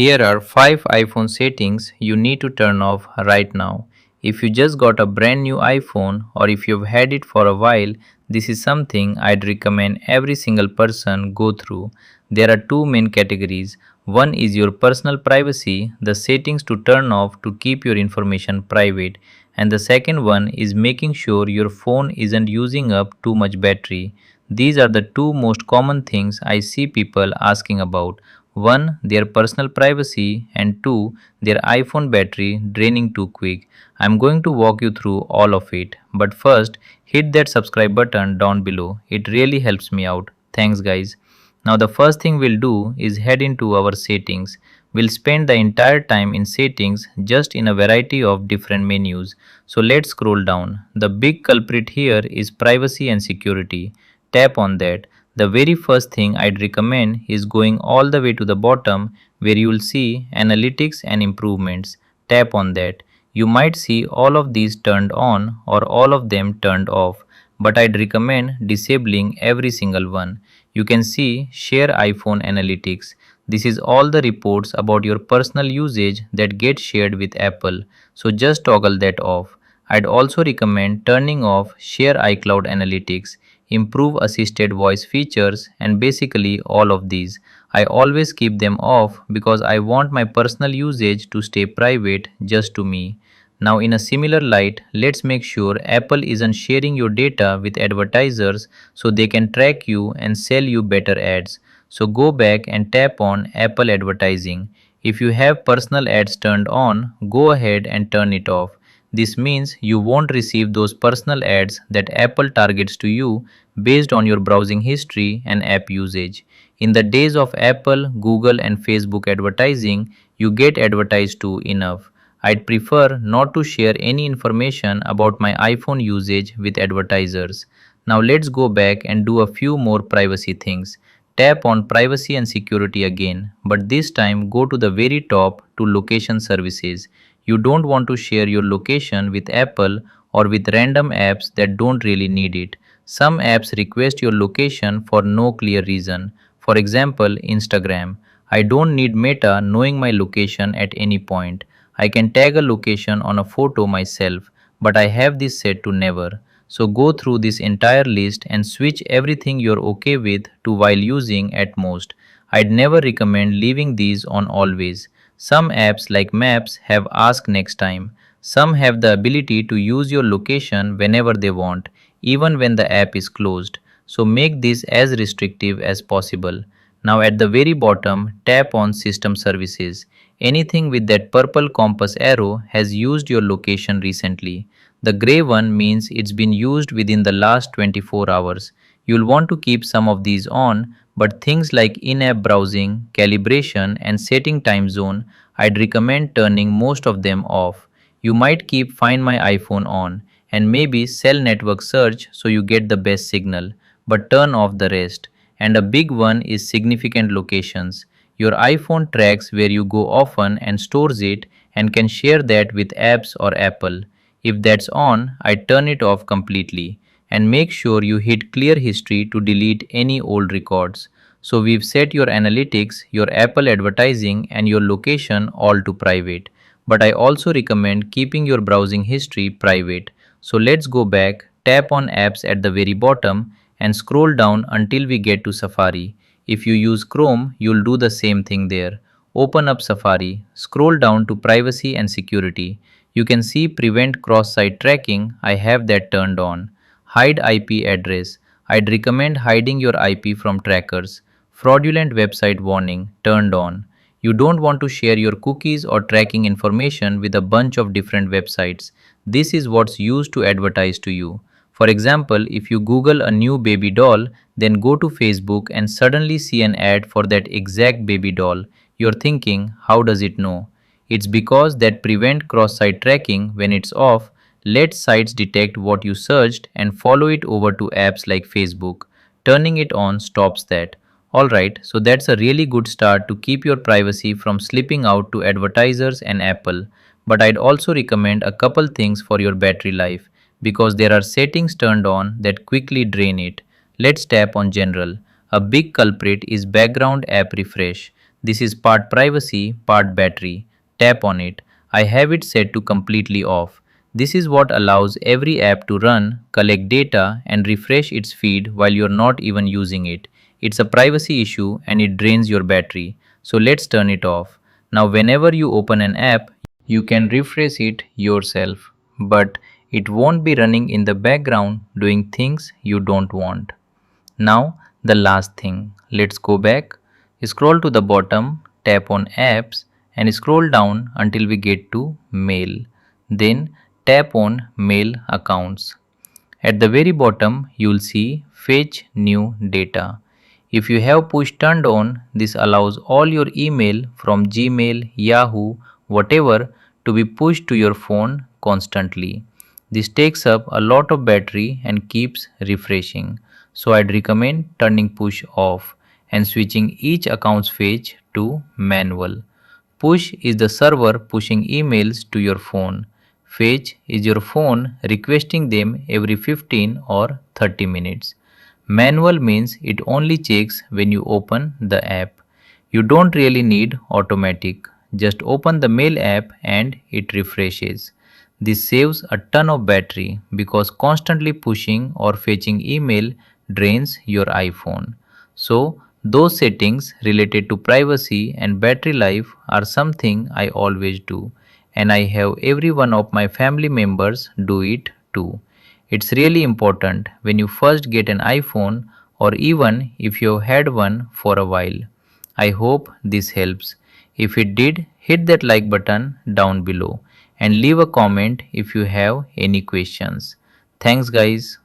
Here are 5 iPhone settings you need to turn off right now. If you just got a brand new iPhone or if you've had it for a while, this is something I'd recommend every single person go through. There are two main categories. One is your personal privacy, the settings to turn off to keep your information private, and the second one is making sure your phone isn't using up too much battery. These are the two most common things I see people asking about. One, their personal privacy, and two, their iPhone battery draining too quick. I'm going to walk you through all of it. But first, hit that subscribe button down below. It really helps me out. Thanks, guys. Now, the first thing we'll do is head into our settings. We'll spend the entire time in settings just in a variety of different menus. So let's scroll down. The big culprit here is privacy and security. Tap on that. The very first thing I'd recommend is going all the way to the bottom where you will see analytics and improvements. Tap on that. You might see all of these turned on or all of them turned off, but I'd recommend disabling every single one. You can see Share iPhone Analytics. This is all the reports about your personal usage that get shared with Apple, so just toggle that off. I'd also recommend turning off Share iCloud Analytics, improve assisted voice features, and basically all of these. I always keep them off because I want my personal usage to stay private just to me. Now, in a similar light, let's make sure Apple isn't sharing your data with advertisers so they can track you and sell you better ads. So go back and tap on Apple advertising. If you have personal ads turned on, go ahead and turn it off. This means you won't receive those personal ads that Apple targets to you based on your browsing history and app usage. In the days of Apple, Google, and Facebook advertising, you get advertised to enough. I'd prefer not to share any information about my iPhone usage with advertisers. Now let's go back and do a few more privacy things. Tap on privacy and security again, but this time go to the very top to location services. You don't want to share your location with Apple or with random apps that don't really need it. Some apps request your location for no clear reason. For example, Instagram. I don't need Meta knowing my location at any point. I can tag a location on a photo myself, but I have this set to never. So go through this entire list and switch everything you're okay with to while using at most. I'd never recommend leaving these on always. Some apps like Maps have ask next time. Some have the ability to use your location whenever they want, even when the app is closed. So make this as restrictive as possible. Now at the very bottom, tap on System Services. Anything with that purple compass arrow has used your location recently. The gray one means it's been used within the last 24 hours. You'll want to keep some of these on, but things like in-app browsing, calibration, and setting time zone, I'd recommend turning most of them off. You might keep Find My iPhone on and maybe Cell Network Search so you get the best signal, but turn off the rest. And a big one is significant locations. Your iPhone tracks where you go often and stores it and can share that with apps or Apple. If that's on, I turn it off completely and make sure you hit clear history to delete any old records. So we've set your analytics, your Apple advertising, and your location all to private. But I also recommend keeping your browsing history private. So let's go back, tap on apps at the very bottom, and scroll down until we get to Safari. If you use Chrome, you'll do the same thing there. Open up Safari, scroll down to Privacy and Security. You can see Prevent Cross-Site Tracking, I have that turned on. Hide IP address, I'd recommend hiding your IP from trackers. Fraudulent website warning, turned on. You don't want to share your cookies or tracking information with a bunch of different websites. This is what's used to advertise to you. For example, if you Google a new baby doll, then go to Facebook and suddenly see an ad for that exact baby doll, you're thinking, how does it know? It's because that prevent cross-site tracking when it's off, lets sites detect what you searched and follow it over to apps like Facebook. Turning it on stops that. Alright, so that's a really good start to keep your privacy from slipping out to advertisers and Apple. But I'd also recommend a couple things for your battery life because there are settings turned on that quickly drain it. Let's tap on General. A big culprit is background app refresh. This is part privacy, part battery. Tap on it. I have it set to completely off. This is what allows every app to run, collect data, and refresh its feed while you're not even using it. It's a privacy issue and it drains your battery. So let's turn it off. Now, whenever you open an app, you can refresh it yourself, but it won't be running in the background doing things you don't want. Now, the last thing. Let's go back. Scroll to the bottom, tap on apps, and scroll down until we get to mail. Then tap on mail accounts. At the very bottom, you'll see fetch new data. If you have push turned on, this allows all your email from Gmail, Yahoo, whatever to be pushed to your phone constantly. This takes up a lot of battery and keeps refreshing. So I'd recommend turning push off and switching each account's fetch to manual. Push is the server pushing emails to your phone. Fetch is your phone requesting them every 15 or 30 minutes. Manual means it only checks when you open the app. You don't really need automatic. Just open the mail app and it refreshes. This saves a ton of battery because constantly pushing or fetching email drains your iPhone. So, those settings related to privacy and battery life are something I always do, and I have every one of my family members do it too. It's really important when you first get an iPhone or even if you've had one for a while. I hope this helps. If it did, hit that like button down below and leave a comment if you have any questions. Thanks, guys.